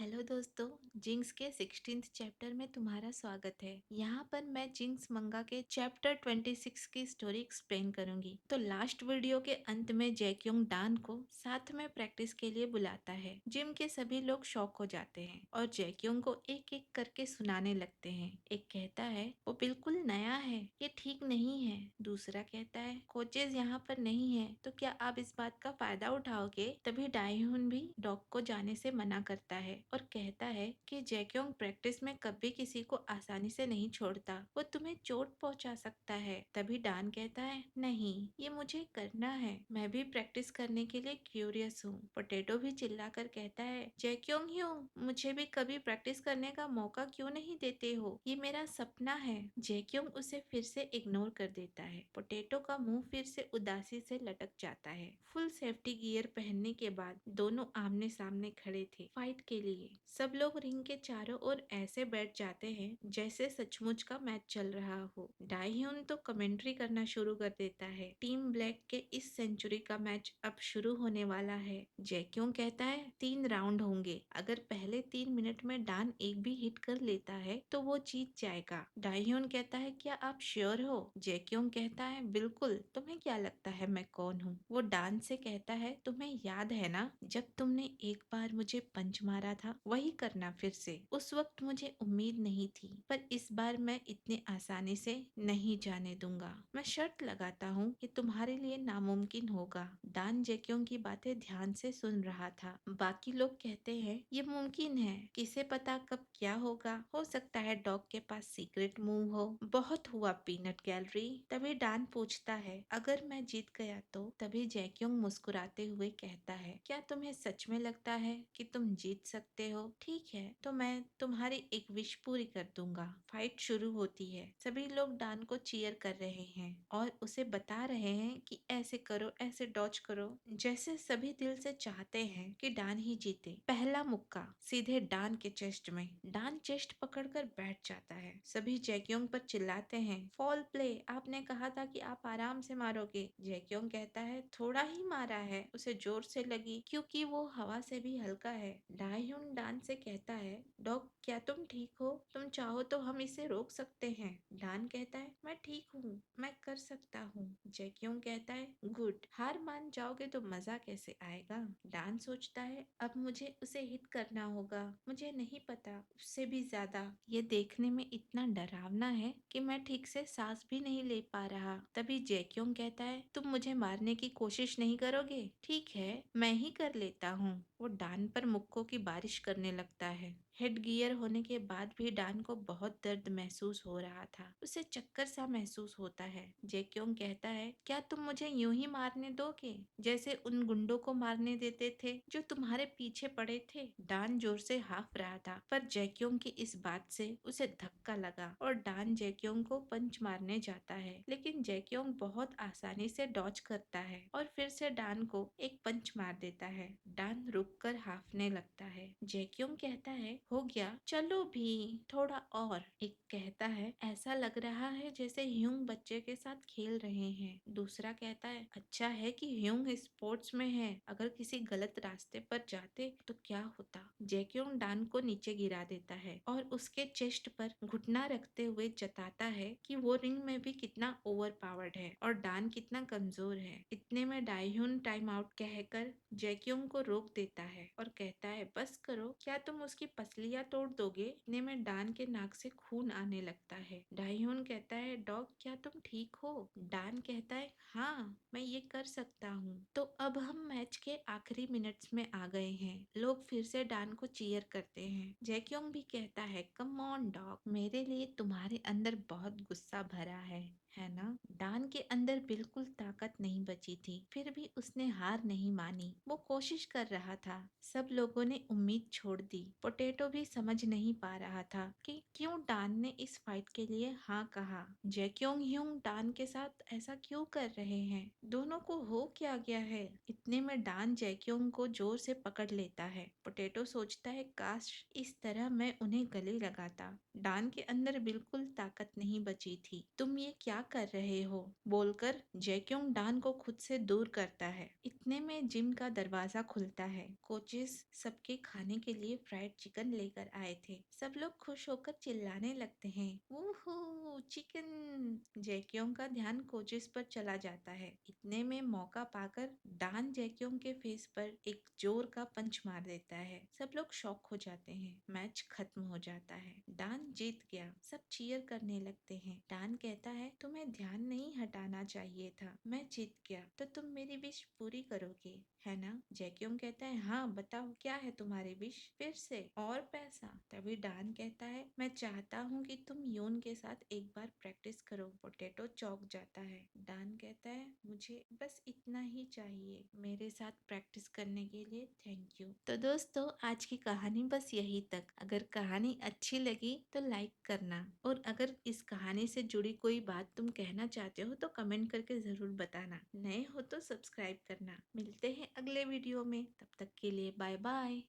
Hello दोस्तों, jinx के 16th chapter में तुम्हारा स्वागत है। यहाँ पर मैं जिंक्स मंगा के चैप्टर 26 की स्टोरी एक्सप्लेन करूंगी। तो लास्ट वीडियो के अंत में जैक्योंग डान को साथ में प्रैक्टिस के लिए बुलाता है। जिम के सभी लोग शॉक हो जाते हैं और जैक्योंग को एक एक करके सुनाने लगते हैं। एक कहता है वो बिल्कुल नया है, ये ठीक नहीं है। दूसरा कहता है कोचेज यहाँ पर नहीं है, तो क्या आप इस बात का फायदा उठाओगे। तभी डायहुन भी डॉग को जाने से मना करता है और कहता है कि जैक्योंग प्रैक्टिस में कभी किसी को आसानी से नहीं छोड़ता, वो तुम्हें चोट पहुंचा सकता है। तभी डान कहता है नहीं, ये मुझे करना है, मैं भी प्रैक्टिस करने के लिए क्यूरियस हूँ। पोटैटो भी चिल्लाकर कहता है जैक्योंग ह्यू, मुझे भी कभी प्रैक्टिस करने का मौका क्यों नहीं देते हो, ये मेरा सपना है। जैक्योंग उसे फिर से इग्नोर कर देता है। पोटैटो का मुंह फिर से उदासी से लटक जाता है। फुल सेफ्टी गियर पहनने के बाद दोनों आमने सामने खड़े थे फाइट के लिए। सब लोग रिंग के चारों ओर ऐसे बैठ जाते हैं जैसे सचमुच का मैच चल रहा हो। डायह्यून तो कमेंट्री करना शुरू कर देता है। टीम ब्लैक के इस सेंचुरी का मैच अब शुरू होने वाला है। जैक्योंग कहता है 3 राउंड होंगे, अगर पहले 3 मिनट में डान एक भी हिट कर लेता है तो वो जीत जाएगा। डायह्यून कहता है क्या आप श्योर हो। जैक्योंग कहता है बिल्कुल, तुम्हें क्या लगता है मैं कौन हूँ। वो डान से कहता है तुम्हें याद है ना, जब तुमने एक बार मुझे पंच मारा था, वही करना फिर से। उस वक्त मुझे उम्मीद नहीं थी, पर इस बार मैं इतने आसानी से नहीं जाने दूंगा। मैं शर्त लगाता हूँ कि तुम्हारे लिए नामुमकिन होगा। डान जैक्योंग की बातें ध्यान से सुन रहा था। बाकी लोग कहते हैं ये मुमकिन है, किसे पता कब क्या होगा। हो सकता है डॉग के पास सीक्रेट मूव हो। बहुत हुआ पीनट गैलरी। तभी डान पूछता है अगर मैं जीत गया तो। तभी जैक्योंग मुस्कुराते हुए कहता है क्या तुम्हें सच में लगता है कि तुम जीत सकते हो। ठीक है, तो मैं तुम्हारी एक विश पूरी कर दूंगा। फाइट शुरू होती है। सभी लोग डान को चीयर कर रहे हैं और उसे बता रहे हैं कि ऐसे करो, ऐसे डॉज करो, जैसे सभी दिल से चाहते हैं कि डान ही जीते। पहला मुक्का सीधे डान के चेस्ट में। डान चेस्ट पकड़कर बैठ जाता है। सभी जैक्योंग पर चिल्लाते हैं फॉल प्ले, आपने कहा था कि आप आराम से मारोगे। जैक्योंग कहता है थोड़ा ही मारा है, उसे जोर से लगी क्योंकि वो हवा से भी हल्का है। डायह्यून डान से कहता है डॉग क्या तुम ठीक हो, तुम चाहो तो हम इसे रोक सकते हैं। डान कहता है मैं ठीक हूँ, मैं कर सकता हूँ। जैक्योंग कहता है गुड, हार मान जाओगे तो मजा कैसे आएगा। डान सोचता है अब मुझे उसे हिट करना होगा, मुझे नहीं पता उससे भी ज्यादा। ये देखने में इतना डरावना है कि मैं ठीक से सांस भी नहीं ले पा रहा। तभी जैक्योंग कहता है तुम मुझे मारने की कोशिश नहीं करोगे। ठीक है, मैं ही कर लेता हूँ। वो डान पर मुक्कों की बारिश करने लगता है। हेड गियर होने के बाद भी डान को बहुत दर्द महसूस हो रहा था। उसे चक्कर सा महसूस होता है। जैक्योंग कहता है क्या तुम मुझे यूं ही मारने दोगे, जैसे उन गुंडों को मारने देते थे जो तुम्हारे पीछे पड़े थे। डान जोर से हाफ रहा था, पर जैक्योंग की इस बात से उसे धक्का लगा और डान जैक्योंग को पंच मारने जाता है। लेकिन जैक्योंग बहुत आसानी से डॉज करता है और फिर से डान को एक पंच मार देता है। डान रुककर हाफने लगता है। जैक्योंग कहता है हो गया, चलो भी थोड़ा और। एक कहता है ऐसा लग रहा है जैसे ह्यूंग बच्चे के साथ खेल रहे हैं। दूसरा कहता है अच्छा है कि ह्यूंग स्पोर्ट्स में है, अगर किसी गलत रास्ते पर जाते तो क्या होता। जैक्योंग डान को नीचे गिरा देता है और उसके चेस्ट पर घुटना रखते हुए जताता है कि वो रिंग में भी कितना ओवर पावर्ड है और डान कितना कमजोर है। इतने में डायह्यून टाइम आउट कहकर जैक्योंग को रोक देता है और कहता है बस करो, क्या तुम उसकी पसलियां तोड़ दोगे। इतने में डान के नाक से खून आने लगता है। डायह्यून कहता है डॉग क्या तुम ठीक हो। डान कहता है हाँ, मैं ये कर सकता हूँ। तो अब हम मैच के आखिरी मिनट्स में आ गए हैं। लोग फिर से डान को चीयर करते हैं। जैक्योंग भी कहता है कम ऑन डॉग, मेरे लिए तुम्हारे अंदर बहुत गुस्सा भरा है ना। डान के अंदर बिल्कुल ताकत नहीं बची थी, फिर भी उसने हार नहीं मानी। वो कोशिश कर रहा था। सब लोगों ने उम्मीद छोड़ दी। पोटैटो भी समझ नहीं पा रहा था कि क्यों डान ने इस फाइट के लिए हाँ कहा। जैक्योंग ह्यूंग डान के साथ ऐसा क्यों कर रहे हैं, दोनों को हो क्या गया है। इतने में डान जैक्योंग को जोर से पकड़ लेता है। पोटैटो सोचता है काश इस तरह मैं उन्हें गले लगाता। डान के अंदर बिल्कुल ताकत नहीं बची थी। तुम ये क्या क्या कर रहे हो बोलकर जैक्योंग डान को खुद से दूर करता है। इतने में जिम का दरवाजा खुलता है। कोचेस सबके खाने के लिए फ्राइड चिकन लेकर आए थे। सब लोग खुश होकर चिल्लाने लगते हैं, वूहू चिकन। जैक्योंग का ध्यान कोचेस पर चला जाता है। इतने में मौका पाकर डान जैक्योंग के फेस पर एक जोर का पंच मार देता है। सब लोग शॉक हो जाते हैं। मैच खत्म हो जाता है। डान जीत गया। सब चीयर करने लगते हैं। डान कहता है, तुम्हें ध्यान नहीं हटाना चाहिए था। मैं जीत गया तो तुम मेरी विश पूरी करोगे, है ना? जैक्योंग कहता है, हाँ बताओ क्या है तुम्हारी विश? फिर से और पैसा? तभी डान कहता है, मैं चाहता हूँ कि तुम यून के साथ एक बार प्रैक्टिस करो। पोटैटो चौंक जाता है। डान कहता है, मुझे बस इतना ही चाहिए, मेरे साथ प्रैक्टिस करने के लिए थैंक यू। तो दोस्तों आज की कहानी बस यही तक। अगर कहानी अच्छी लगी तो लाइक करना, और अगर इस कहानी से जुड़ी कोई बात तुम कहना चाहते हो तो कमेंट करके जरूर बताना। नए हो तो सब्सक्राइब करना। मिलते हैं अगले वीडियो में, तब तक के लिए बाय बाय।